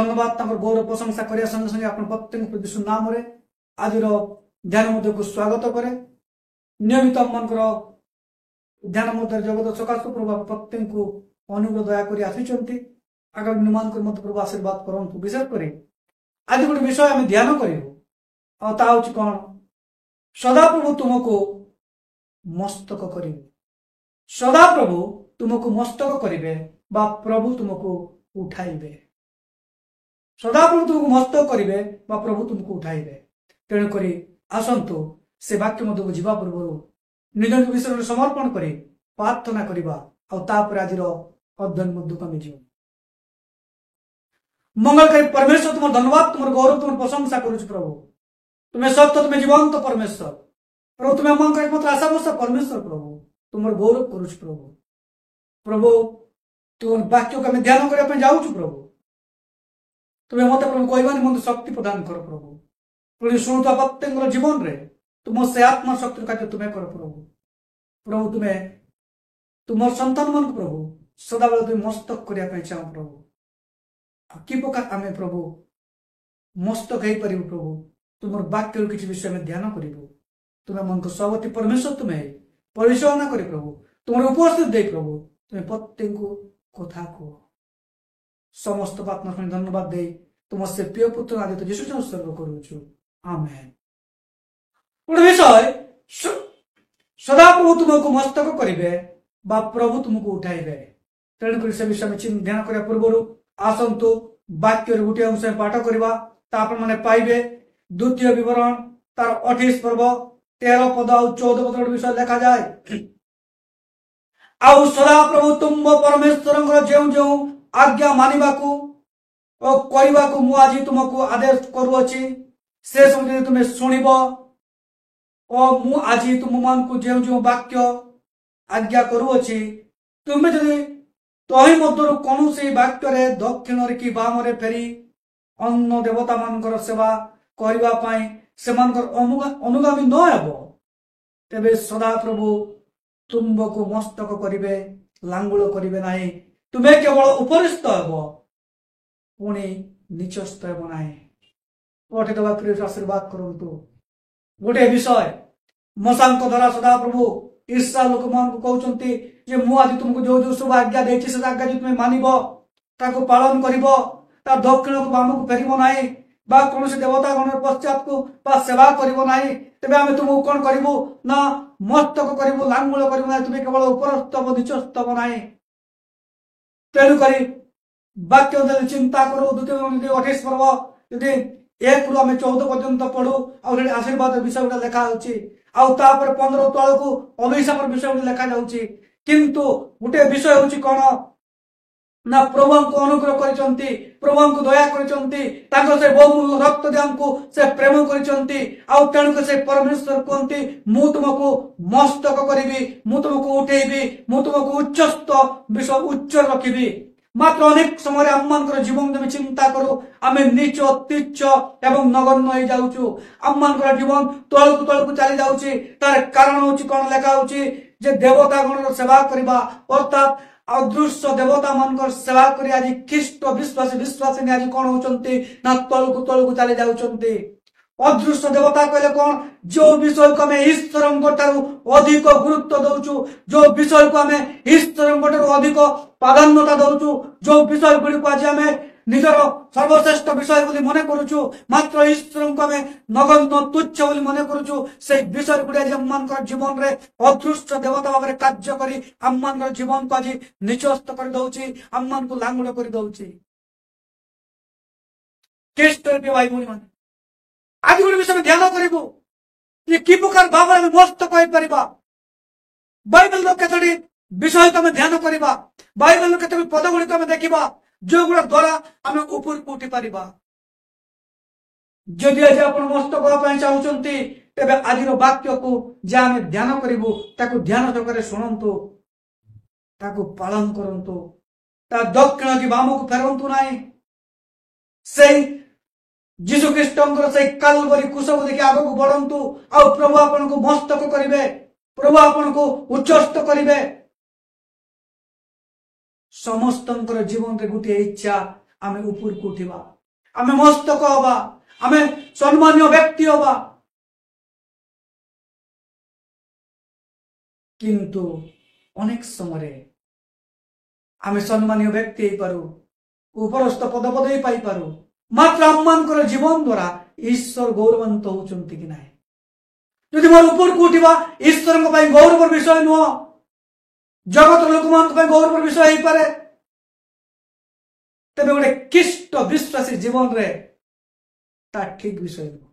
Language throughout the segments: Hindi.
धन्यवाद गौरव प्रशंसा करने संगे संगे आप प्रत्येक यीशु नाम आज ध्यान मध्य को स्वागत करे नियमित मन ध्यान मध्य जगत सकाश प्रभु प्रत्येक को अनुग्रह दया कर आसी आगामी निर्माण कर प्रभु आशीर्वाद करंतु विशेषकर आज गोटे विषय आम ध्यान करूँ कौन सदा प्रभु तुमको मस्तक करेंगे सदा प्रभु तुमको मस्तक करेंगे बा प्रभु तुमको उठाइबे सदा प्रभु तुमको मस्तक करेंगे बा प्रभु तुमको उठाइबे तेणुक आसतु से वाक्य मध्य को जीवा पूर्व निज विषय समर्पण कर प्रार्थना करवा आउर आज अध्ययन मध्य को आम जीव मंगलकारी परमेश्वर तुम धन्यवाद तुम गौरव तुम प्रशंसा करुच प्रभु तुम्हें सत्य तुम्हें जीवंत परमेश्वर प्रभु तुम्हें मन कर एकमात्र आशा भरोसा परमेश्वर प्रभु तुम गौरव करुच प्रभु प्रभु तुम वाक्य को आम ध्यान करने जाऊँ प्रभु तुम्हें मत प्रभु कहवा निमंत शक्ति प्रदान कर प्रभु पुणी शुणुता प्रत्येक जीवन रे तुम से आत्मा शक्ति कार्य तुम्हें कर प्रभु प्रभु तुम्हें तुम संतान मन प्रभु सदाबेले तुम मस्तक करने चाहो प्रभु कि प्रकार आम प्रभु मस्तक हो पार प्रभु तुम वाक्य किसी विषय में ध्यान करूँ तुम्हें मन को सभापति परमेश्वर तुम्हें परिचालना कर प्रभु तुम उपस्थित दे प्रभु तुम्हें प्रत्येक कथा कह समस्त आत्मा धन्यवाद दे तुम से प्रिय पुत्र आदि तो जीशु सर्व करुचु आमेन गोटे विषय सदा प्रभु तुमको मस्तक करेंगे बा प्रभु तुमको उठाइबे तेणुक से विषय में ध्यान करने पूर्व आसतु वाक्य गोटे अंश पाठ करवा मैंने पाइबे द्वितीय विवरण तार 28 पर्व 13 पद आ 14 पद विषय लिखा जाए आउ सदा प्रभु तुम परमेश्वर जो आज्ञा मानिबाकू और करबाकू मु आज तुमको आदेश करुअछि से सब तुम्हें शुणिब और मु आज तुम मान को जो वाक्य आज्ञा करुअछि तुम्हें जदि तही मध्य कौन वाक्य दक्षिण कि बाम फेरी अन्न देवता मान सेवा करने अनुगामी न हेब तेबे सदा प्रभु तुमको मस्तक करेंगे लांगुल करेंगे ना तुम्हें केवल उपरिस्थ हेब पुणी निचस्थ हेब ना पठे दवा प्रिय आशीर्वाद करंतु गोटे विषय मशांक द्वारा सदा प्रभु ईर्षा लोक मान को कहते जे मु आज तुमको जो जो सब आज्ञा देछि से आज्ञा जो तुम्हें मानिबो ताको पालन करिबो तार दक्षिण को बाम को फेरिबो नाही बा कौन से देवता गण पश्चात को बा सेवा करिबो नाही तबे आमे तुमको कोन करिबो ना मस्तक करिबो लांगुल करिबो नाही तुम्हें केवल उपरस्थ व निचस्थ व नाही तेणु करी वाक्य चिंता करो द्वितीय 28 पर्व यदि 1 रु आम 14 पर्यंत पढ़ू आशीर्वाद विषय गुड़ा लिखा आउर 15 तल को अभिशाप विषय गुड़ा लिखा जाऊँगी किंतु गोटे विषय हूँ कौन ना प्रभु को अनुग्रह करचंती प्रभु को दया करचंती तांको से बहुमूल्य रक्त दान को से प्रेम करचंती आउ तेणुक से परमेश्वर कहते मु तुमको मस्तक करी मु तुमको उठेबी मु तुमको उच्चस्थ विषय उच्च रखी मात्र अनेक समय आम जीवन तुम चिंता करो आम नीच तुच्छ एवं नगण्य हो जाऊँ आम जीवन तल को चली जाऊँगी तार कारण हूँ कौन लेखा जे देवता गण सेवा करवा अर्थात अदृश्य देवता मान सेवा कर आज ख्रीष्ट विश्वासी विश्वासी आज कौन होती ना तल को चली जाऊँगी अदृश्य देवता कहले कौन जो विषय को आम ईश्वर अधिक गुरुत्व दौचु जो विषय को आम ईश्वर अधिक प्राधान्यता दौचु जो विषय गुड़ी को आज आम निजर सर्वश्रेष्ठ विषय बोली मन करुचु मात्र ईश्वर को आम नगण्य तुच्छ बोली मन करुचु से विषय गुड़ी आज आम जीवन में अदृश्य देवता भाव में कार्य करी आम जीवन को आज निचस्थ कर दौची आम को लांगुड़ कर दौची भाई भौणी मान आज गोटे विषय में ध्यान करूँ कि प्रकार भाव में मस्तक हो पार बाइबल केतोटी विषय को आम ध्यान करवा बाइबल केतोटी पद गुड़िक आम देखा जो गुड़ा द्वारा आम ऊपर को उठी पार जदि आज आप मस्तक हाँपाई चाहते तेरे आज वाक्य को जहाँ आम ध्यान करूँ ताकू ध्यान सहकारे शुणु ताकू पालन करंतु ता दक्षिण कि बाम को फेरंतु ना से जीशु ख्रीष्ट से कालवरी कुश को देखिए आग को बढ़ंतु आ प्रभु आपन को मस्तक करेंगे प्रभु आपन को उच्चस्थ करेंगे समस्त जीवन रे गोटे इच्छा आम ऊपर को उठा आमे मस्तक हवा आमे सम्मान्य व्यक्ति हवा किंतु अनेक समय आमे सम्मान्य व्यक्ति हो पारू उपरस्थ पद पदवी पाई पारू मात्र आम जीवन द्वारा ईश्वर गौरवान्वित होउचंती कि नाही यदि मोर ऊपर को उठिबा ईश्वर गौरव विषय नुह जगत लोक मान गौरव विषय हो पारे तेरे गोटे किष्ट विश्वासी जीवन रे ता ठीक विषय नुह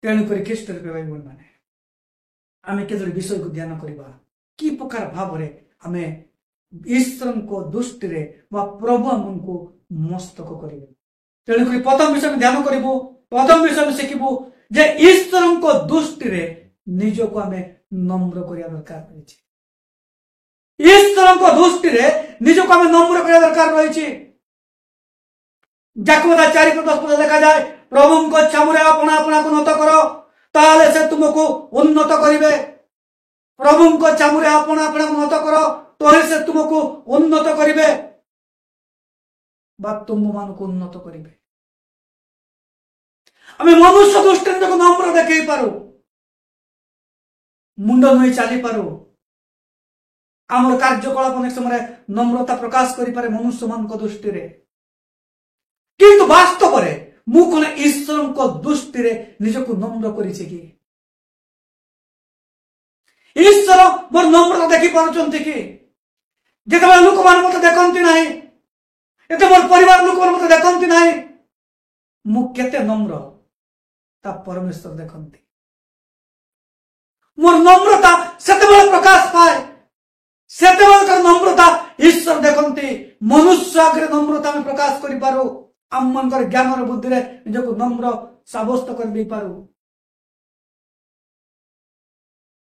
तेणुक ख्रीष्ट भाई मैंने आम के विषय को ध्यान करवा कि प्रकार भाव आम ईश्वर को दृष्टि प्रभु आमको मस्तक करेंगे तेणुक प्रथम विषय में ध्यान करूँ प्रथम विषय में शिखबू जे ईश्वर को दृष्टि निज को आम नम्र करने दरकार रही ईश्वर को दृष्टि निज को आम नम्र करने दरकार रही जाकबोधा 4:10 देखा जाए प्रभु को चामुरे अपना अपना को नत करो ताले से तुमको उन्नत करिवे प्रभु को चामुरे अपना अपना को नत करो तोहे से तुमको उन्नत करिवे बा तुम मान को उन्नत करिवे आम मनुष्य दृष्टि नम्र देखे पारू मुंड नुई चली पारू आम कार्यकलाप अनेक समय नम्रता प्रकाश करें मनुष्य मान दृष्टि किंतु वास्तव मु कौन ईश्वर को दृष्टि निजक नम्र कर ईश्वर मोर नम्रता देखी पार्टी कि जिते लोक मान मत देखती ना ये मोर परिवार लोक मान मत देखती ना मु केते नम्र ता परमेश्वर देखती मोर नम्रता से प्रकाश पाए से नम्रता ईश्वर देखती मनुष्य आगे नम्रता में प्रकाश करूँ आम मन ज्ञान बुद्धि निजक नम्र साब्यस्त कर दे पारू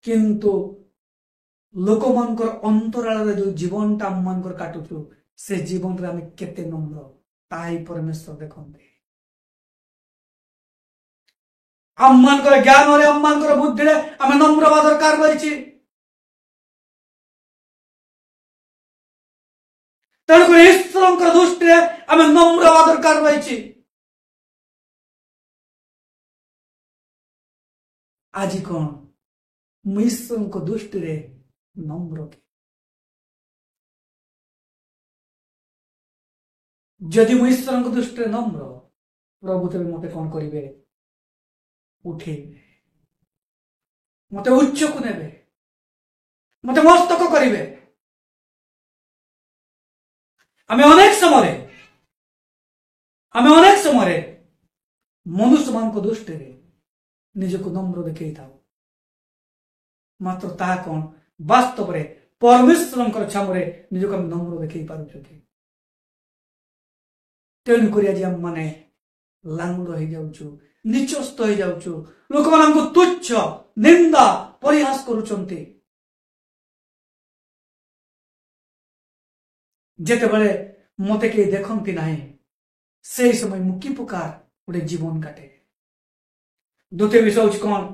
किंतु लोक मान अंतराल जो जीवन टा आम मान काटुचु से जीवन रे आम केते नम्र ताई परमेश्वर देखते आम मान ज्ञान आम मान बुद्धि आम नम्र हवा दरकार रही तेणुक ईश्वर दृष्टि आम नम्र हवा दरकार रही आज कौन ईश्वर को दृष्टि नम्र के जदि ईश्वर को दृष्टि नम्र प्रभु तेज मत कौन करेंगे उठे मत उच्च को ने मत मस्तक करेंगे आम अनेक समय मनुष्य मान दृष्टि निजक नम्र देखे था मात्र ता कौन वास्तव में परमेश्वर छामुरे निजक आम नम्र देखे पार्टी तेणुक आज आम मैंने लांगुड़ हो जाऊँ निचस्त हो जाऊँ लोक मान तुच्छ निंदा परिहास करुंच जेते बड़े मते के देखती ना से समय मु कि प्रकार गोटे जीवन काटे द्वितीय विषय हूँ कौन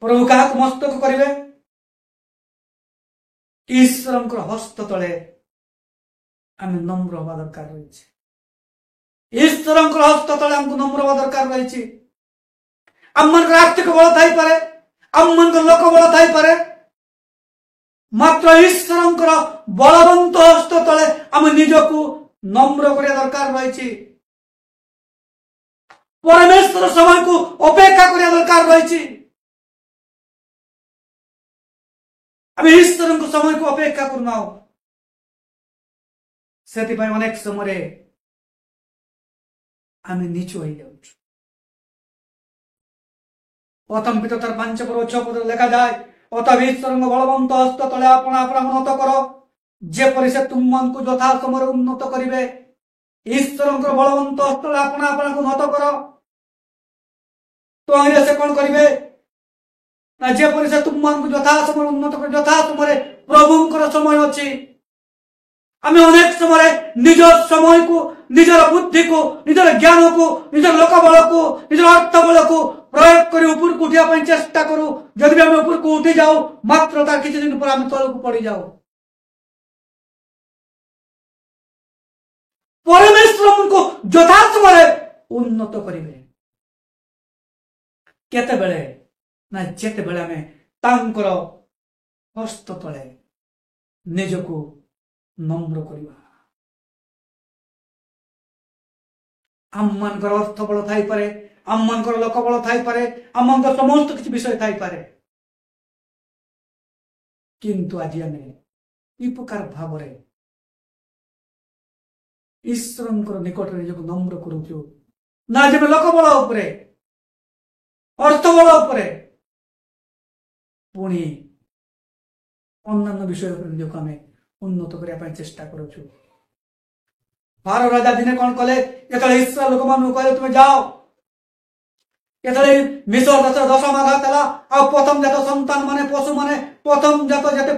प्रभु क्या मस्तक करेंगे ईश्वर हस्त तले आम नम्र हवा दरकार रही ईश्वर हस्त तले आमको नम्र हवा दरकार रही आम मन आर्थिक बल थी पारे आम मन लोक बल थी पारे मात्र ईश्वर बलवंत हस्त तले आम निजक नम्र करने दरकार रही परमेश्वर समय को अपेक्षा करने दरकार रही आम ईश्वर को समय को अपेक्षा करना से अनेक समय आम नीच हो जाऊँ प्रथम पिता 5:6 लिखा जाए अतः ईश्वर बलवंत हस्त तले अपना अपना उन्नत करो जेपरी से तुम मन को यथा समय उन्नत करेंगे ईश्वर बलवंत हस्त तले अपना अपना को उन्नत करो तो से कौन करेंगे ना जेपरी से तुम मन को यथा समय उन्नत कर यथा समय प्रभुंकर समय अच्छी आम अनेक समय निज समय को निजर बुद्धि को निजर ज्ञान को निजर लोक बल को निजर अर्थ बल को प्रयोग कर ऊपर को उठा चेष्टा करूँ जदि भी आम ऊपर को उठी जाऊ मात्र तार किसी दिन पर आम तल को पड़ जाऊ परमेश्वर हमको यथा समय उन्नत करिवे केते बेले ना जेते बेले आमे तांकर हस्त तले निजको नम्र करिवा आममानकर अर्थ बल थाई पारे आममानकर लोक बल थाई पारे आममानकर समस्त किछि विषय थाई पारे किंतु आज आमे ई प्रकार भावरे ईश्वरंकर निकट निजको नम्र करूछु ना जे लोक बल उपरे अर्थ बल उपरे पुणी अन्य विषय निजको आमे उन्नत करिया पय चेष्टा करूछु फारो राजा दिने कौन कले ये इस्राएल लोक मान कहले तुम जाओ ये मिस्र देश दशम आघात है आ प्रथम जात संतान माने पशु माने प्रथम जात जाते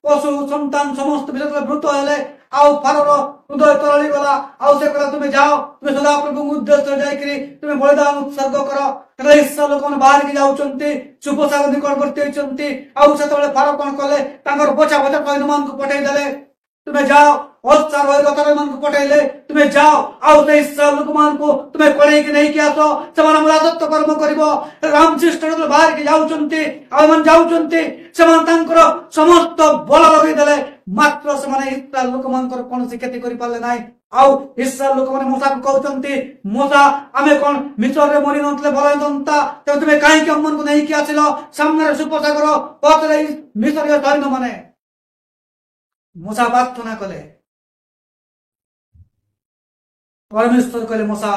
पशु संतान समस्त विषय मृत हेले आउ फारोर हृदय तरली गला आउ से कहला तुम जाओ तुम सदा प्रभु उद्देश्य जाइकरी तुम बलिदान उत्सर्ग कर इस्राएल लोक मान बाहर की जाउचंती सुपोषाक निकटवर्ती होइचंती आउ सेतबेले फारो कौन कले तांकर बचा बचा सैन्यमान को पठाई देले तुम्हें जाओ हस्तार रथर मान को पठाइले तुम्हें जाओ आउ से इस्राएल लोक मान को तुम्हें कड़े कि नहीं किया तो सेमान राजत्व कर्म करिवो रामकृष्ण तो बाहर के जाउचंती आ मन जाउचंती सेमान तांकर समस्त बल लगे देले मात्र सेमान इस्राएल लोक मान कर कोन से खेती करि पाले नाही आउ इस्राएल लोक माने मूसा को कहउचंती मूसा आमे कोन मिस्र रे मरि नतले भलयंता तो तुम्हें काहे कि मन को नहीं किया छिलो सामने रे सुपसागर पतरे मिस्र के धर्म माने मूसा प्रार्थना कले परमेश्वर कहले मूसा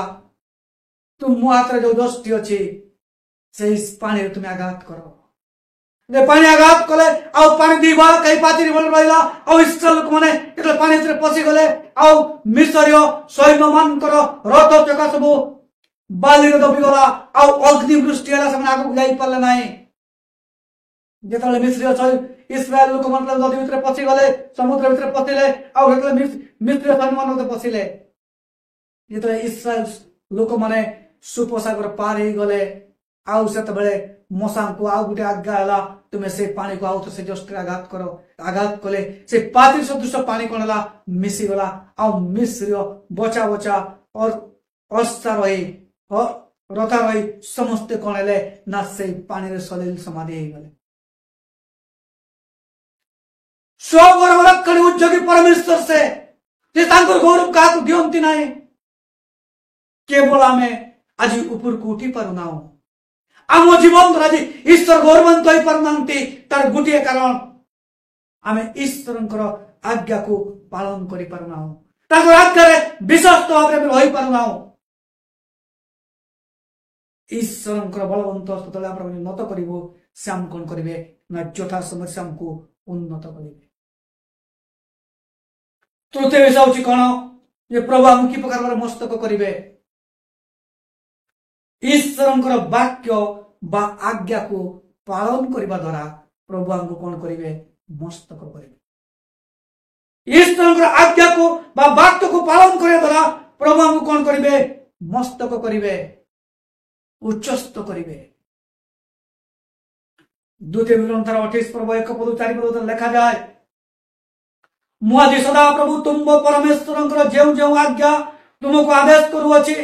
तुम मो हाथ रे जो दृष्टि अछि से इस पानी रे तुम आघात करो जे पानी आघात कले आ पानी दीवा कई पातिरी बोल रहिला आ इस्राएल लोक माने एतले पानी रे पसी गले आ मिस्रियो सैन्य मान करो रथ चका सब बाली रे दबी गला आ अग्नि वृष्टि हला समय आगु जाई पाले नाही जेतले मिस्रियो इस्राएल लोक मान नदी भितर पसी गले समुद्र भितर पसिले आ मिस्रियो सैन्य मान पसिले जेतले इस्राएल लोक माने सुपोसागर पार ही गले आउ सेत बेले मूसा को आउ गुटे आज्ञा हला तुमे से पानी को आउ तो से जस्ट आघात करो आघात कले से पाती सदृश पानी कोन हला मिसी गला आउ मिस्रियो बचा बचा और अस्ता रही रथा रही समस्त कोन हेले ना से पानी रे सलिल समाधि हे गले गौरव रखणी उद्योगी परमेश्वर से तांकर गौरव का दियंती नाही केवल आमे आज ऊपर को उठी पारुना आम जीवन आज ईश्वर गौरवंत हो पारनांती तार गोटे कारण आमे ईश्वरंकर आज्ञा को पालन करि पारुना ताकर आज्ञा रे विश्वस्त भाव रे रहि पारुना ईश्वरंकर बलवंत हस्तले आपण उन्नत करिवो श्याम कोन करिवे ना यथा समय श्याम को उन्नत करिवे तृतीय विषय होची कोन जे प्रभु हम की प्रकार मस्तक करिवे ईश्वरंकर वाक्य बा आज्ञा को पालन करबा द्वारा प्रभु हमको कोन करिवे मस्तक करिवे ईश्वरंकर आज्ञा को बा वाक्य को पालन करे द्वारा प्रभु हमको कोन करिवे मस्तक करिवे उच्चस्त करिवे द्वितीय ग्रंथर 28 पर्व 1 पद 4 पद लिखा जाए मु आज सदा प्रभु तुम परमेश्वरंकर जेउ जेउ आज्ञा तुमको आदेश करूअछि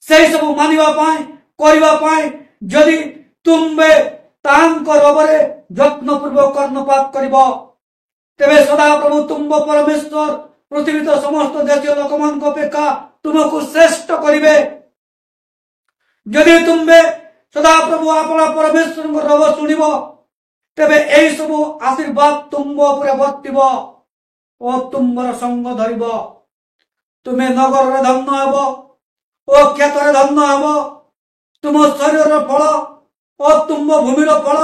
से सब मानिबा पाए करबा पाए यदि तुमबे तांकर रबरे यत्न पूर्वक कर्णपात करिबो तेबे सदा प्रभु तुम परमेश्वर पृथ्वी तो समस्त देशीय लोकमान को अपेक्षा तुमको श्रेष्ठ करिवे यदि तुमबे सदा प्रभु अपना परमेश्वर रब सुनिबो तेबे एई सब आशीर्वाद तुम ऊपर वर्तिबो ओ तुमर संग धरिबो तुमे नगर रे धन्य हेबो ओ खेत रे धन्य हेबो तुम शरीर फल ओ तुम भूमिर फल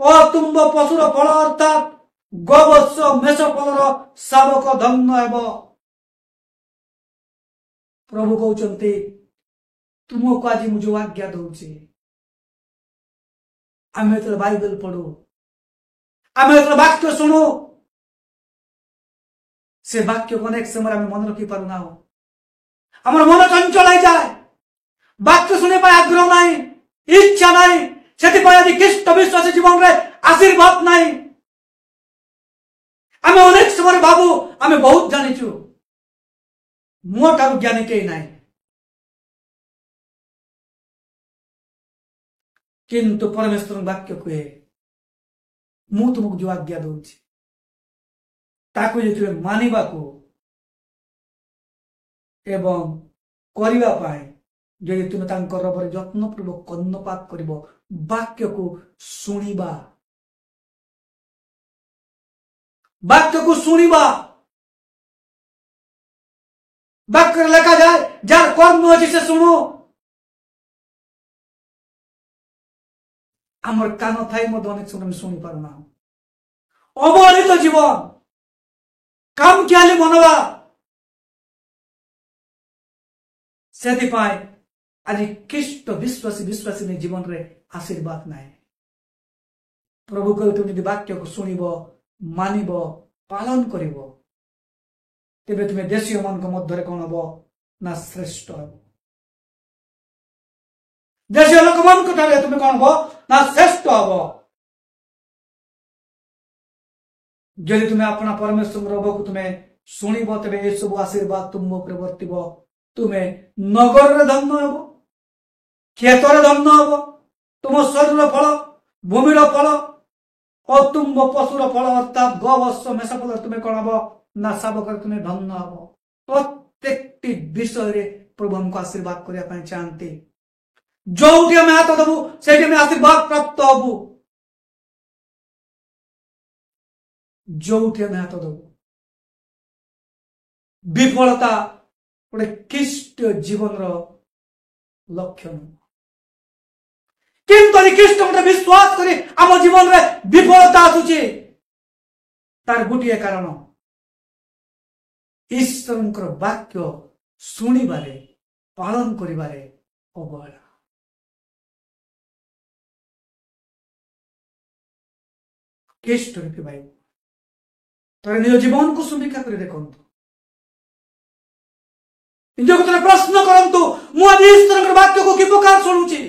ओ तुम पशुर फल अर्थात गोवत्स मेष फलर शावक धन्य हेबो प्रभु कहउचंती तुमको आज मु जो आज्ञा दउछि आमे तो बाइबल पढो आमे तो वाक्य सुनो से वाक्य को अनेक समय आमे मन रखि पारुना हमर मन चंचल हो जाए वाक्य सुने पर आग्रह नहीं इच्छा नहीं सेति आज ख्रीष्ट विश्वासी जीवन रे आशीर्वाद नहीं आमे अनेक समय बाबू आमे बहुत जानिछु मो ठारू ज्ञानी कहीं ना किंतु परमेश्वर वाक्य कहे मु तुमको जो आज्ञा दूची ताकू जे तुम मानिबा को एवं करिबा पाए जदि तुम तांकर पर यत्नपूर्वक कर्णपात करिब वाक्य को सुनिबा वाक्य लेखा जाए जार कर्म अच्छी से शुणु आमर कान थाई अनेक समय शुणी पारना अवहेलित जीवन काम कियाली मनवा से आज ख्रीष्ट विश्वासी ने जीवन रे आशीर्वाद ना प्रभु कह तुम वाक्य को शुणव मानव पालन कर तेरे तुम्हें देशीय मान मध्य कौन हम ना श्रेष्ठ हम देशीय लोक मान तुम्हें कौन हम ना श्रेष्ठ हम जदि तुम्हें अपना परमेश्वर को तुम्हें शुणव तेरे ये सब आशीर्वाद तुम उपरे वर्तिब तुम्हें नगर रे धन्य हम खेत धन्य हम तुम शरीर फल भूमिर फल और तुम पशुर फल अर्थात गवश मेषा फल तुम्हें कौन हम ना शावक तुम्हें धन्य हम प्रत्येक विषय रे प्रभु हमको आशीर्वाद करने चाहते जो आम हाथ दबू से आशीर्वाद प्राप्त हबू जो आम हाथ दबू विफलता गोटे ख्रीष्ट जीवन लक्षण किंतु ख्रीष्ट गोटे विश्वास करी आम जीवन में विफलता आसुची तार गोटे कारण ईश्वर वाक्य शुणिबारे पालन करिबारे अवहेला ख्रीष्ट रूपी भाई तर निज जीवन को समीक्षा कर देखंतु निज को प्रश्न करंतु मु आज ईश्वर वाक्य को कि प्रकार शुणुची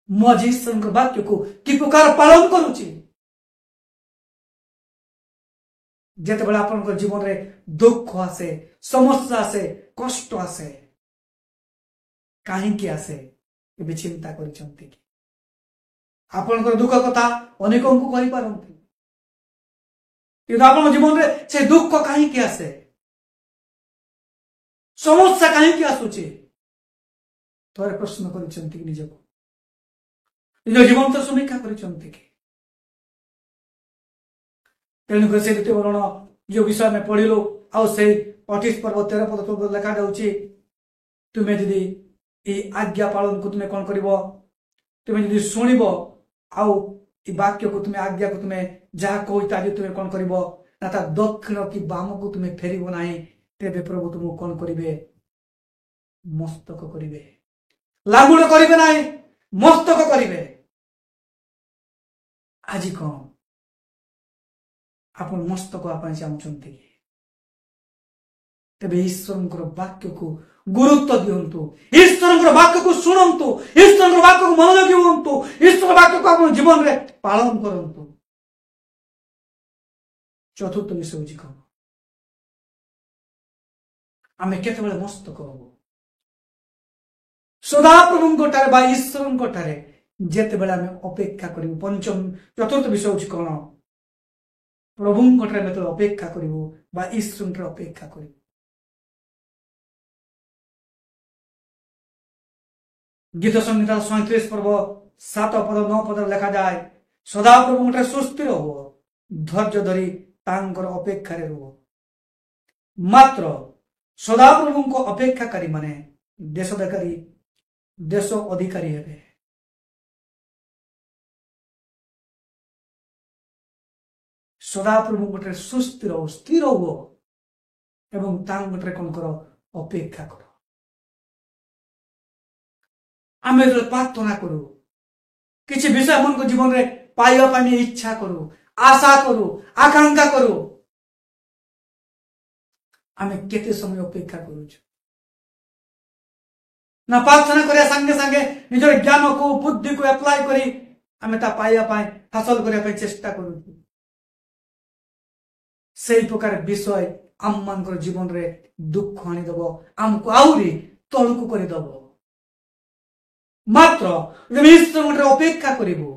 मु आज ईश्वर वाक्य को कि प्रकार पालन करुची जेतेबेला आपन जीवन रे दुख आसे समस्या आसे कष्ट आसे कहीं आसे ये चिंता करिसंती आपन दुख कथा अनेक को कहि पारंती कि आपन जीवन रे से दुख कहीं आसे समस्या कहीं आसुची थोड़े प्रश्न करिसंती निजको निज जीवन तो समीक्षा करिसंती तेणुक से द्वितीय वर्ण जो विषय में पढ़िलु आउ से 28 पर्व 13 पद तो लिखा जाउची तुम्हें यदि ये आज्ञा पालन को तुम्हें कौन कर तुम्हें यदि शुणव आउ वाक्य को तुम्हें आज्ञा को तुम्हें जहाँ कहता तुम्हें कौन कर ना दक्षिण कि बाम को तुम्हें फेर ना तेरे प्रभु तुमको कौन करेंगे मस्तक करेंगे लागुड़ करेंगे ना मस्तक करेंगे आज कौन आप मस्तक आप चाहते तेरे ईश्वर वाक्य को गुरुत्व दिंतु ईश्वर वाक्य को शुणु ईश्वर वाक्य को मनोयोगी हूँ ईश्वर वाक्य को आप जीवन में पालन करंतु चतुर्थ विषय हूँ कौन आम केत मस्तक हबू सदाप्रभु ईश्वर जिते बड़े आम अपेक्षा करूँ पंचम चतुर्थ विषय हूँ कौन प्रभु अपेक्षा करूँ ईश्वर अपेक्षा करूँ गीत संहिता 37 पर्व 7 पद 9 पद लिखा जाए सदाप्रभु गोटे सुस्थिर हो धैर्य धरी तांकर अपेक्षा रुह मात्र सदाप्रभु को अपेक्षाकारी माने देश अधिकारी हेबे सदाप्रभु गोटे सुस्थिर हो स्थिर हो एवं गोटे कौन कर अपेक्षा कर आम प्रार्थना करू किसी विषय मन को जीवन में पाइबा इच्छा करू आशा करू आकांक्षा करू आम केते समय अपेक्षा करू ना प्रार्थना करिया संगे संगे निजर ज्ञान को बुद्धि को अप्लाई करी आम ता पाइबा हासिल करने चेष्टा करू से प्रकार विषय आम मान जीवन रे दुख आनीदेव आमको आहरी तलकू करदेव मात्र ईश्वर अपेक्षा करू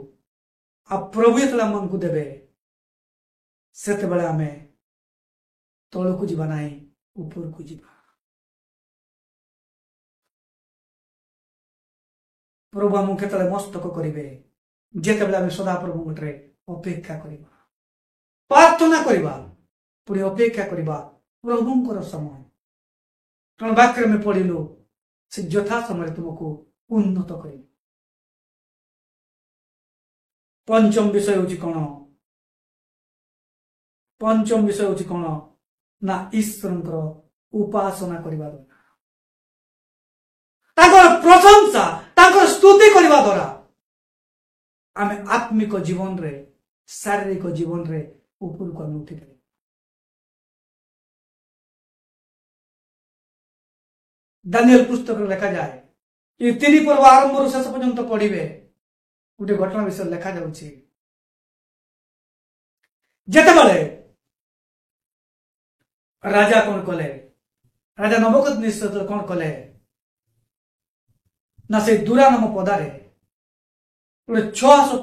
आ प्रभु जो आम को देवे से आम तलकू जीवा ना ऊपर को जीवा प्रभु आम के मस्तक करेंगे जिते आम सदा प्रभु अपेक्षा करवा प्रार्थना करवा पुणी अपेक्षा करवा प्रभुंर समय कारण वाक्य में पढ़िलु से यथा समय तुमको उन्नत कर पंचम विषय हूँ कौन पंचम विषय हूँ कौन ना ईश्वर उपासना करने द्वारा प्रशंसा स्तुति करने द्वारा आम आत्मिक जीवन रे शारीरिक जीवन रे ऊपर को उठी पारे दानिएल पुस्तक लिखा जाए ये 3 पर्व आरंभ शेष पर्यंत पढ़े गोटे घटना विषय लिखा जाउछि जेतेबेले राजा कौन कले राजा नबुकदनेस्सर कौन कले ना से दूरा नाम पदारे गोटे 600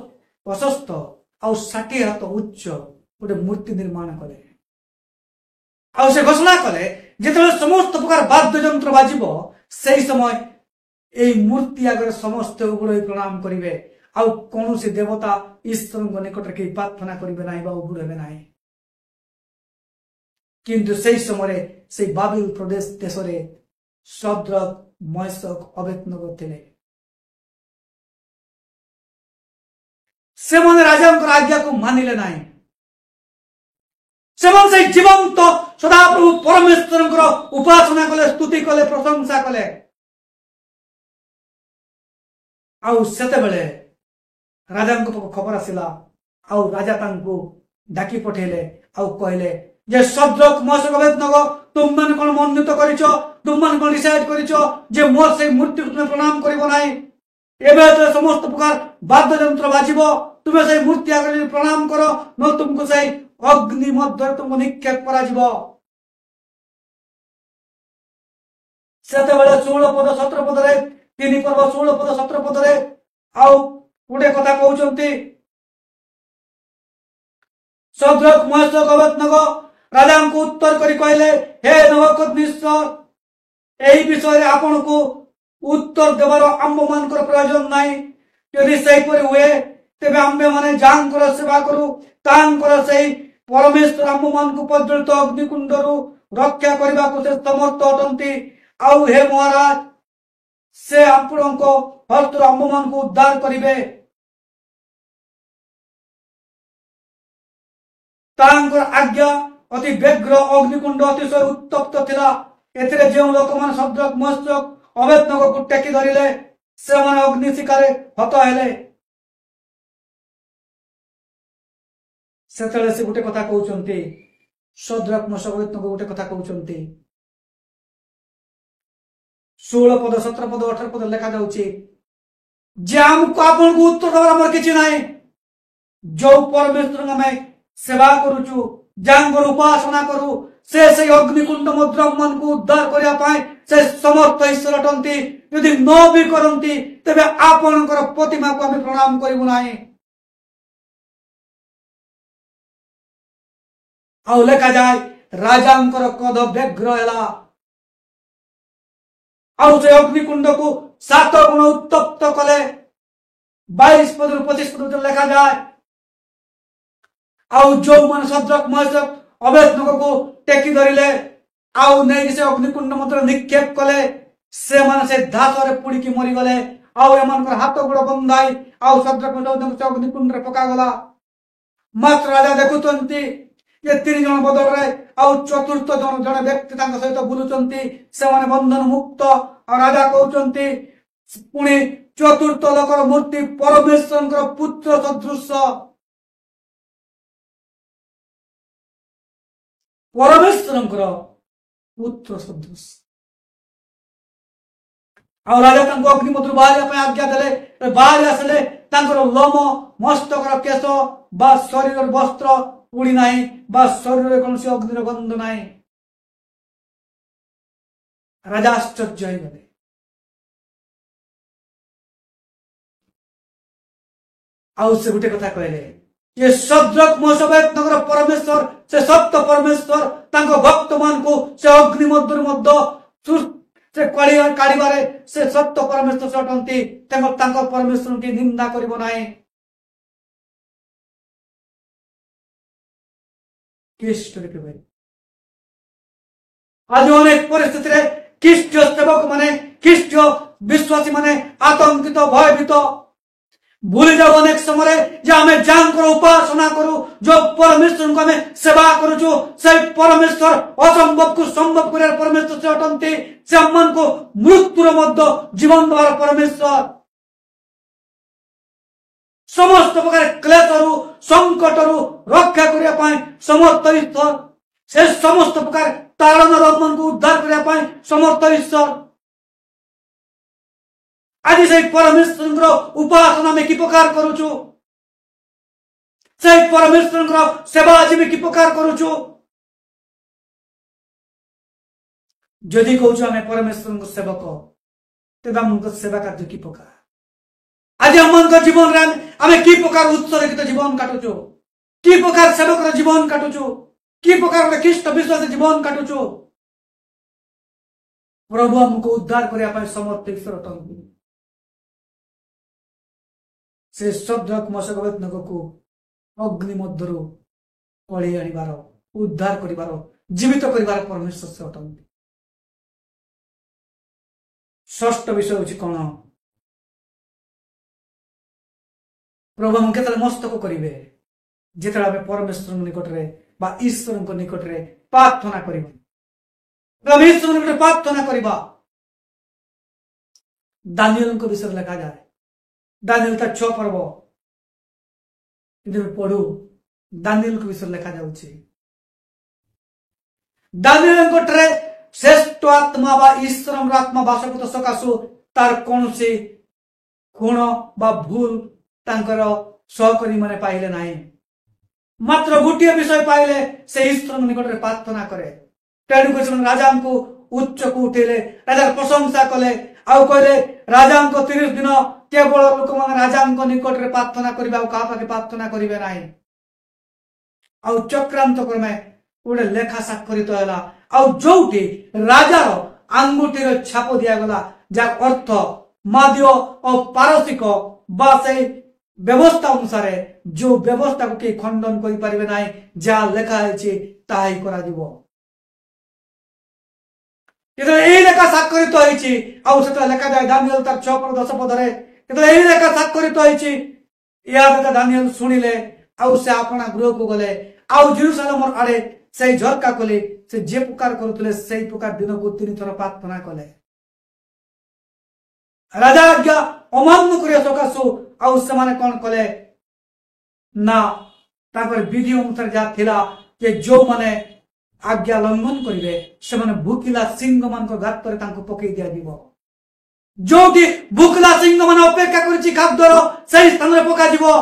प्रशस्त आ 60 हाथ उच्च गोटे मूर्ति निर्माण कले आ से घोषणा कले जिते समस्त प्रकार वाद्य यंत्र बाजिब से समय यही मूर्ति आगे समस्त उबुड़ प्रणाम करेंगे आउ कौन से देवता ईश्वर निकट कहीं प्रार्थना करेंगे ना उबुड़ हे ना किंतु से समय से बाबिल प्रदेश देश में शद्रक मैशक अबेदनगो थे से राजा आज्ञा को मानिले ना से जीवंत सदाप्रभु परमेश्वर उपासना कले स्तुति कले प्रशंसा कले राजा खबर आसला राजा डाकी पठेले कहले जे शद्रक मैशक अबेदनगो तुम मैंने कौन मनोनीत कर तुम मैंने कौन डिसाइड कर मोर से मूर्ति को तुम्हें प्रणाम कर समस्त प्रकार वाद्य यंत्र बाजिब तुम्हें से मूर्ति आगे प्रणाम कर न तुमको से अग्नि मध्य तुमको निक्षेप करा 16 पद 17 पद 3 पर्व 16 पद 17 पद गोटे कथा कहते शद्रक मैशक अबेदनगो राजा को उत्तर करी कहले हे नबुकदनेस्सर यही विषय आपण को उत्तर देवार आम मान प्रयोजन नाई यदि सेपरि हुए तेबे आम्भे माने जांकर सेवा करू तांकर से परमेश्वर आम मान को प्रज्वलित अग्निकुंडरू रक्षा करने को से समर्थ अटंती आउ हे महाराज से आपण को हस्त आम मान को उद्धार करिवे तांकर आज्ञा अति व्यग्र अग्निकुंड अतिशय उत्तप्त थिला एथिरे जे लोक मान शद्रक मैशक अबेदनगो को टेकी धरिले से माने अग्नि शिकारे हत हेले सेतले से गोटे कथा कहउचंती शद्रक मैशक अबेदनगो गोटे कथा कहउचंती 16 पद 17 पद 18 पद लिखा जाउची जे हमको आपन को उत्तर दबार हमर किछि नाही जो परमेश्वर में सेवा करूचु जांगर उपासना करू से अग्निकुंड मध्य मन को उद्धार करिया पाए से समर्थ ईश्वर अटंती यदि न भी करंती तेबे आपनकर प्रतिमा को हम प्रणाम करिबु नाही आउ लेखा जाए राजांकर क्रोध व्यग्र हैला आउ से अग्निकुंड को 7 गुण उत्तप्त कले 22 पद 25 पद लेखा जाए आउ जो मन शद्रक मैशक अबेदनगो को टेकी धरिले आउ नहीं से अग्निकुंड मध्य निक्षेप कले से मन से धासरे पुड़िकी मरी गले आउ एमानकर हाथ गोड़ बंधाई आउ शद्रक मैशक अग्निकुंड रे पका गला मात्र राजा देखुचंती ये 3 जन बदल रे आउ चतुर्थ जन जने व्यक्ति तांका सहित बुलुचंती से माने बंधन मुक्त और राजा कहउचंती पुणी चतुर्थ लोकर मूर्ति परमेश्वरकर पुत्र सदृश परमेश्वर पुत्र सदृश आ राजा अग्नि मध्य बाहर आज्ञा देले बाहर आसले लोम मस्तकर केश बा शरीर वस्त्र उड़ी ना बा शरीर कौन अग्नि गंध ना राजा आश्चर्य हो गले। आउ से गोटे कथा कहले ये शद्रक मेशक नगर परमेश्वर से सत्य परमेश्वर तांको भक्त मान को से अग्नि मध्य से काढ़िबारे से सत्य परमेश्वर से अटंती तांको परमेश्वर की निंदा करिबो नाही। आज अनेक परिस्थिति रे ख्रीष्टीय सेवक माने ख्रीष्टीय विश्वासी माने आतंकित भयभीत भूली जाओ अनेक समय जे आम जाकर उपासना करू जो परमेश्वर को आम सेवा करुचु से परमेश्वर असंभव को संभव कर परमेश्वर से अटंती से आम को मृत्युर मध्य जीवन द्वारा परमेश्वर समस्त प्रकार क्लेशरु संकटरु रक्षा करने समर्थ ईश्वर से समस्त प्रकार ताड़न मन को उद्धार करने समर्थ ईश्वर। आज से परमेश्वर उपासना में कि प्रकार करुचु से परमेश्वर सेवा आज में कि प्रकार करुचु जदि कहूँ आम परमेश्वर सेवक तेज आम सेवा कार्य कि प्रकार आज आम जीवन रे आम कि प्रकार उत्सर्गित जीवन काटुचु कि प्रकार सेवक जीवन काटुचु कि प्रकार ख्रीष्ट विश्वास जीवन काटुचु प्रभु आमको उद्धार करने समर्थ ईश्वर अटंती से शद्रक मेशक अबेदनगो को अग्नि मध्य कली आनिबार उद्धार करिबार जीवित करिबार परमेश्वर से अटंती। षष्ठ विषय होछि कोन प्रभु हम केतले मस्तक करिवे जेतले आमे परमेश्वर निकट रे बा ईश्वर को निकट रे प्रार्थना करिबा हम ईश्वर निकट प्रार्थना करिबा। दानिएल को विषय लिखा जाए दानिएल का 6 पर्व पढ़ू दानिएल को विषय लिखा जाउछि दानिएल गोटरे श्रेष्ठ आत्मा बा ईश्वर आत्मा बासकृत सकाशु तार कौन से गुण बा भूल तांकर सहकर्मी माने पाइले नाही मात्र गोटे विषय पाइले से ईश्वर निकट रे प्रार्थना करे तेणु कर राजा को उच्च को उठेले राजा प्रशंसा कले आउ कहले राजा को 30 दिन केवल लोक मान राजा निकट रे प्रार्थना करिबा का पाके प्रार्थना करिवे नाही आउ चक्रांत क्रमे गोटे लेखा स्वाक्षरित होला आउ जोटी राजार आंगुठी रे छाप दिया गला जा अर्थ माद्य और पारसिक बा से व्यवस्था अनुसार जो व्यवस्था को के खंडन करि परिबे नाही जा लेखा है ताही करा दिबो ए लेखा स्वाक्षरित होइछि आउ सेटा लेखा जाय दानिएल तार 6 पद 10 पद रे ए लेखा स्वाक्षरित होइछि या लेखा दानिएल सुनिले आउ से अपना गृह को गले आउ जेरूशलेम आड़े से झरका कले से जे पुकार करथले से पुकार दिन को 3 थर प्रार्थना कले राजा आज्ञा अमान्य करिया सकासु आउ से माने कोन कले ना तापर विधि अनुसार जा थिला जे जो माने आज्ञा लंघन करिवे से माने भूखिला सिंह मान को गात रे तांको पकई दिया दिबो जोटी भूखिला सिंह मान अपेक्षा करछि खाद्यर सही स्थान रे पका दिबो।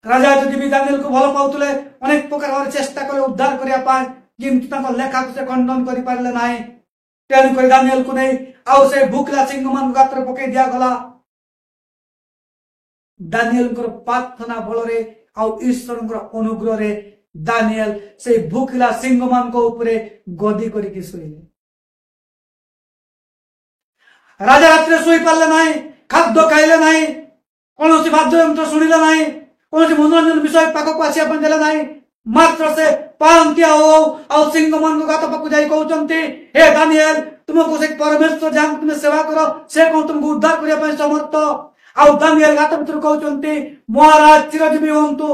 राजा जदि दानिएल को भल पाउतले अनेक प्रकार चेष्टा करे उद्धार करिया पाए किंतु तांको लेखा को से खंडन करि पारले नाही तेणु कर दानिएल को नहीं आउ से भूखिला सिंह मान को गात रे पकई दिया गला दानिएल को प्रार्थना बल रे आउ ईश्वर अनुग्रह रे दानिएल से भूखिला सिंह मान को ऊपरे गदी करिके सोइले राजा रात्रे सोई पारले नाही खाद्य खाइले नाही कोनोसी वाद्य यंत्र सुनिले नाही कोनोसी मनोरंजन विषय पाखक आसिया पण देले नाही मात्र से पांतिया हो आउ सिंह मान को गात पकु जाई कहउचंती हे दानिएल तुमको से परमेश्वर जान तुम सेवा करो से कोन तुमको उद्धार करिया पय समर्थ आउ दानिएल गात भितर कहउचंती महाराज चिरजीवी होंतु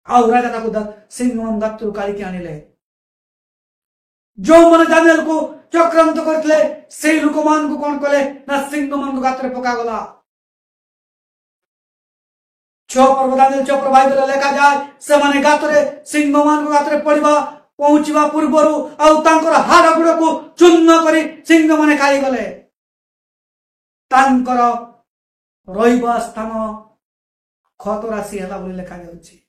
आउ राजा ताको सिंह मान गात काली के आनिले जो मन दानिएल को चक्रांत करथले से लोक मान को कोन कले ना सिंह मान को गात रे पका गला 6 पर्व दानिएल 6 प्रभाव लेखा जाए से माने गात रे सिंह मान को गात रे पड़िबा पहुंचवा पूर्वरु आउ तांकर हाड़ गुड़ को चूर्ण करी सिंह माने खाई गले तांकर रहिबा स्थान खतरासी हला बोली लेखा जाउछि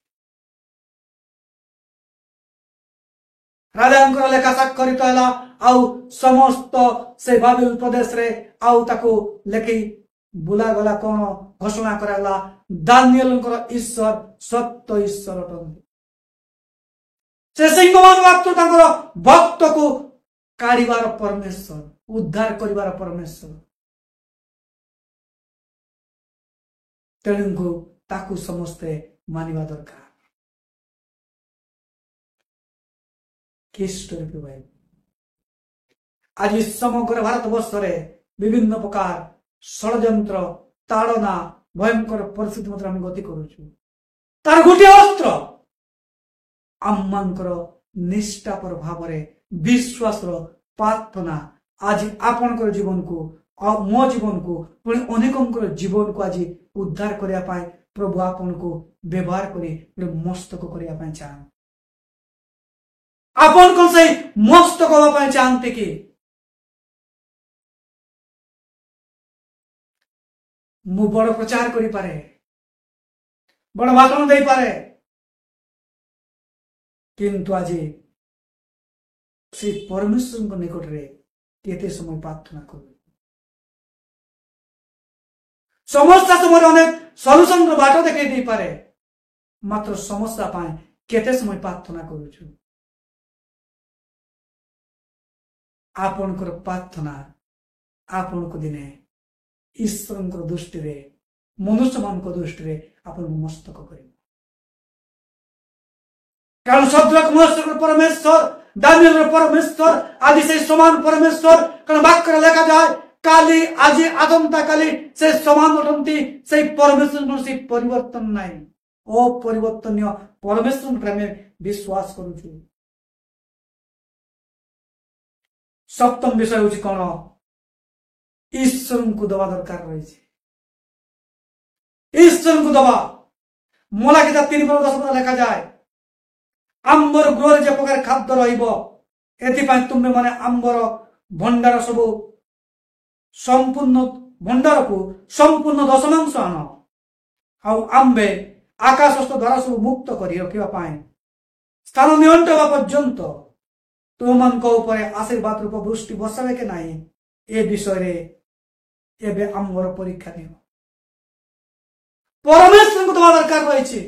राजा लेखा स्वाक्षरित है आउ समस्त से बाबिल प्रदेश रे आउ ताको लेखि बुला गला कौन घोषणा कराला दानिएल ईश्वर सत्य ईश्वर अटंती से सिंहमान भक्त को काढ़िबार परमेश्वर उद्धार करिबार परमेश्वर तेणु ताकू समस्ते मानिबा दरकार भाई आज समग्र भारत वर्ष विभिन्न प्रकार षड्यंत्र ताड़ना भयंकर परिस्थिति मत आम गति करुचु तार गोटे अस्त्र आमर निष्ठापर भाव विश्वास प्रार्थना आज आपण जीवन को मो जीवन को पुणी अनेक जीवन को आज उद्धार करने प्रभु आपन को व्यवहार कर मस्तक करने चाहते आपन कौन से मस्तक होगा चाहते कि मु बड़ प्रचार करि पारे बड़ भाषण दे पारे किंतु आज से परमेश्वर निकट रे केते समय प्रार्थना कर समस्या समय अनेक सल्यूशन बाट देखे दे पारे मात्र समस्या पाए केते समय प्रार्थना करूछु आपणकर प्रार्थना आपण को दिने ईश्वर दृष्टि रे मनुष्य मान दृष्टि आप मस्तक कर कारण सद्रक महेश्वर परमेश्वर दानिएल परमेश्वर आदि से समान परमेश्वर कारण वाक्य लेखा जाए काली आज आसंता काली से समान उठती से परमेश्वर से परिवर्तन नाई अपरिवर्तनीय परमेश्वर प्रेम विश्वास करुछु सप्तम विषय हूँ कौन ईश्वर को दवा दरकार रही ईश्वर को दवा मोला किता 3:10 लेखा जाए आंबर गृह जे प्रकार खाद्य रही तुम्हें माने आंबर भंडार सब संपूर्ण भंडार को संपूर्ण दशमांश आन आंबे आकाशस्थ द्वारा सब मुक्त कर रखा स्थान नियंट हवा पर्यंत तुम आशीर्वाद रूप वृष्टि बसावे के नाई ए विषय एबे आमर परीक्षा नियो परमेश्वर को दवा दरकार रही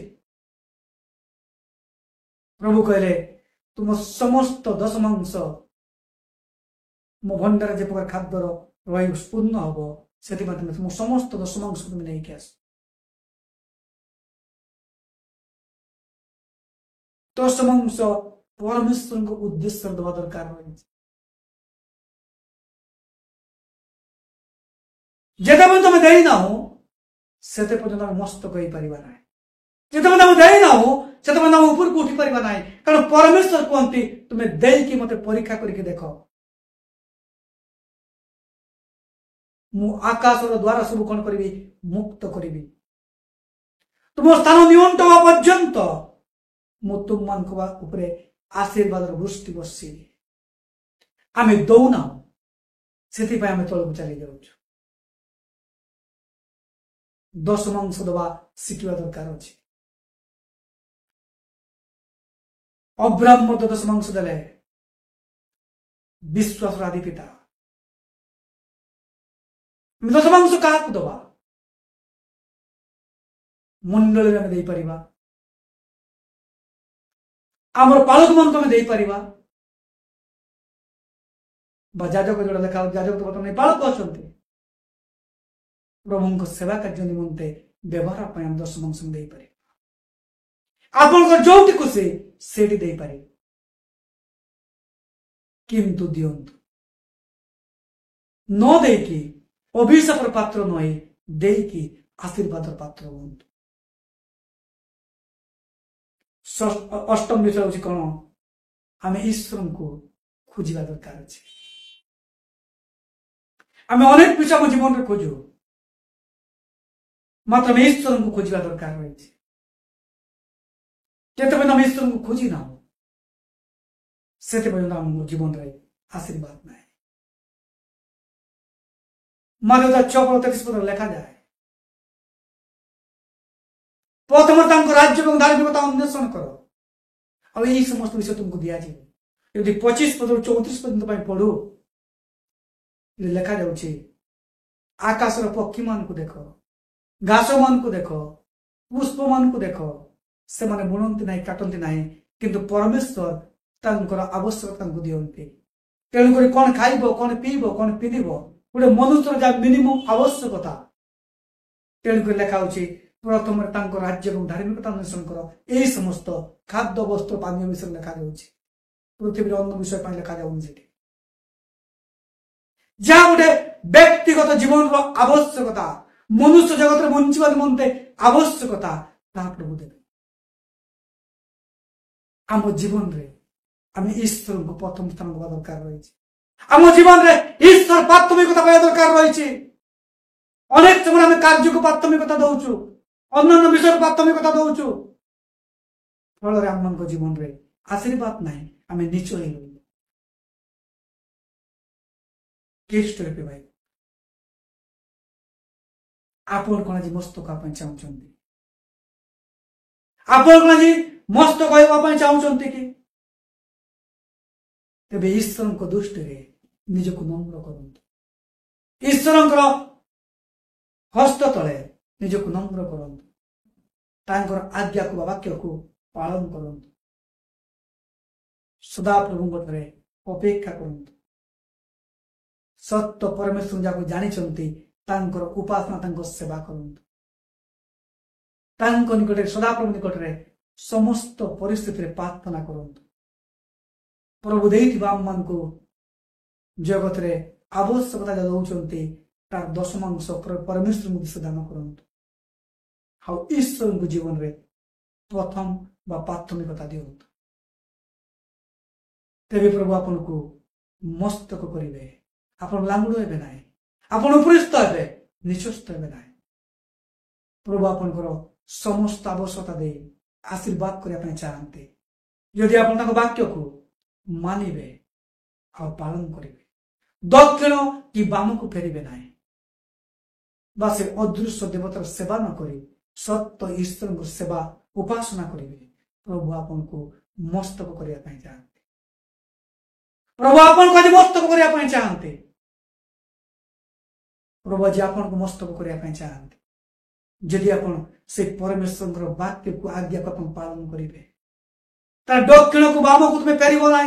प्रभु कहले तुम समस्त दशमांश मो भंडार जे प्रकार खाद्य रही पूर्ण हम से तुम समस्त दशमांश तुम नहीं के आस दशमांश परमेश्वर को उद्देश्य दवा दरकार रही जेते तुम दे ना हो से मस्तक हो पार ना जिते तुम दे ना हो से ऊपर को उठी पार ना कारण परमेश्वर कहती तुम्हें देकी मत परीक्षा करके देख मु आकाश द्वारा सब कौन करी मुक्त करी तुम स्थान नियंट हवा पर्यंत मु तुम मान आशीर्वाद वृष्टि बसी आम दौना से आम तलू चली जाऊँ दशमांश दवा शिखा दरकार अच्छे अब्राह्म दशमांश देले विश्वास आदि पिता दशमांश क्या दवा मंडल में दे पारिबा आमर पालक मन तुम दे पारिबा जाजक जो लेखा जाजक तो बर्तमान पालक अच्छा प्रभु सेवा कार्य निमंते व्यवहार आम दशमांश दे पार आप जो खुशी से दे पारे किंतु दिंतु न देकी अभिशापर पात्र नई देकी आशीर्वाद पात्र हूँ अष्टम विषय हूँ कौन आम ईश्वर को खोजा दरकार अच्छे आम अनेक विषय आम जीवन में खोजु मात्र आम ईश्वर को खोजा दरकार रही जिते आम ईश्वर को खोजी ना से आम जीवन रे आशीर्वाद ना माध्यता 6:33 लेखा जाए प्रथम राज्य और धार्मिकता अन्वेषण कर आई समस्त विषय तुमको दिया यदि 25 पद 34 पर्यंत पढ़ू लिखा जाउछि आकाशर पक्षी मान को देख घास मान को देख पुष्प मान को देख से माने बुणंती नहीं काटंती नहीं किंतु परमेश्वर तांकर आवश्यकता दियंती तेणुक कौन खाइब कौन पीब कौन पिंधिब गोटे मनुष्य जहाँ मिनिमम आवश्यकता तेणुक लिखा होछि प्रथम राज्य और धार्मिकता अन्वेषण कर यही समस्त खाद्य वस्त्र पानी विषय लिखा जाउछि पृथ्वी अन्न विषय पर लिखा जाउछि जहाँ गोटे व्यक्तिगत जीवन आवश्यकता मनुष्य जगत में बंचवा निमंते आवश्यकता ता प्रभु देवे आम जीवन रे आम ईश्वर को प्रथम स्थान देवा दरकार रही आम जीवन रे ईश्वर प्राथमिकता पाइबा दरकार रही अनेक समय आम कार्य को प्राथमिकता दौचु अन्य विषय को प्राथमिकता दौचु फल आम जीवन रे आशीर्वाद ना आम नीच भाई आपण कौन आज मस्तक चाहते आपण कौन आज मस्त कहवाई चाहते कि तेरे ईश्वर को दृष्टि निजक नम्र करंतु ईश्वर हस्त तले निजक नम्र करंतु तांकर आज्ञा को वाक्य को पालन करंतु सदा प्रभु अपेक्षा करंतु सत्य परमेश्वर जाको जानिचंती तांकर उपासना तांकर सेवा करंतु तांको निकटे सदा प्रभु निकटे समस्त परिस्थिति रे प्रार्थना करंतु प्रभु देइथिबा आम को जगत रे आवश्यकता दौचंती तार दशमांश परमेश्वर मुझे दान करंतु हाउ ईश्वर को जीवन रे प्रथम बा प्राथमिकता दियंतु तेबे प्रभु आपन को मस्तक करिवे आपन लांगुड़ हेबे नाई आपन उपरिस्थ हेबे निचस्थ हेबे नाई प्रभु आपन समस्त आवश्यकता दे आशीर्वाद करने चाहते यदि आप वाक्य को मानिबे और पालन करेंगे दक्षिण कि बाम को फेरबे ना बा से अदृश्य देवतार सेवा न करी सत्य ईश्वर को सेवा उपासना करेंगे प्रभु आपन को मस्तक करने चाहते प्रभु आपन को मस्तक करने चाहते प्रभु जी आपन को मस्तक करने चाहते जदि आपण से परमेश्वर वाक्य को आज्ञा को अपन पालन करेंगे तार दक्षिण को बाम को तुम्हें फेरब ना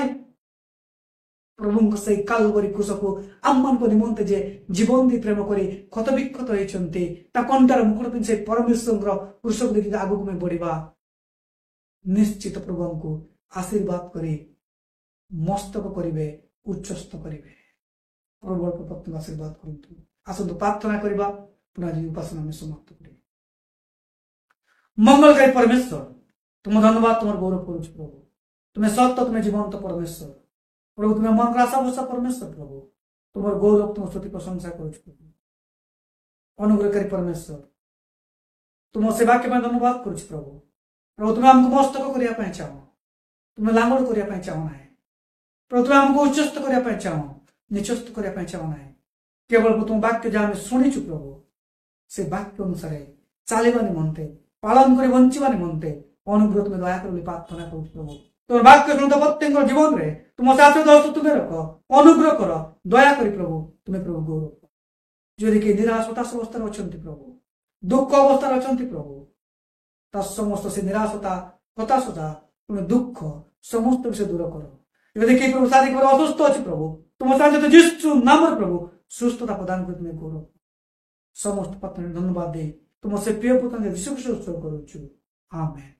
प्रभु से कालवरी क्रूस को आम को निमंते जे जीवन दी प्रेम करी क्षत विक्षत होती कंटार मुकुट पिंधे परमेश्वर क्रूस को देखिए आगू में बढ़ा निश्चित प्रभु को आशीर्वाद करी मस्तक करेंगे उच्चस्थ करेंगे प्रभु को आशीर्वाद करतु आसतु प्रार्थना करवा पुनः उपासना में समाप्त करें मंगलकारी परमेश्वर तुम धन्यवाद तुम गौरव करुच प्रभु तुम्हें सत्य तुम्हें जीवंत परमेश्वर प्रभु तुम्हें मन आशा भरोसा परमेश्वर प्रभु तुम गौरव तुम स्तुति प्रशंसा करुच प्रभु अनुग्रहकारी परमेश्वर तुम सेवा के धन्यवाद करुच प्रभु प्रभु तुम्हें आमको मस्तक करने चाहो तुम्हें लांगड़ करने चाहो ना प्रभु तुम्हें आमको उच्चस्थ करने चाहो निचस्थ करने चाहो ना केवल तुम वाक्य जहाँ शुणीचु प्रभु से वाक्य अनुसार चलवा निमंते पालन कर बंचवा निमंते अनुग्रह तुम्हें दया कर प्रार्थना करूँ प्रभु तुम वाक्य शुणुता प्रत्येक जीवन में तुम आशीर्वाद तुम्हें रख अनुग्रह कर दया कर प्रभु तुम्हें प्रभु गौरव जदि कि निराश हताश अवस्था अच्छा प्रभु दुख अवस्था अच्छा प्रभु समस्त से निराशता हताशता तुम्हें दुख समस्त विषय दूर कर यदि कि प्रभु शारीरिक असुस्थ अच्छे प्रभु तुम साथ जीशु नाम प्रभु सुस्थता प्रदान कर तुम्हें गौरव समस्त पत्नी धन्यवाद दे तुम से प्रिय पुत्र जीशु ख्रीष्ट करुछु आमेन।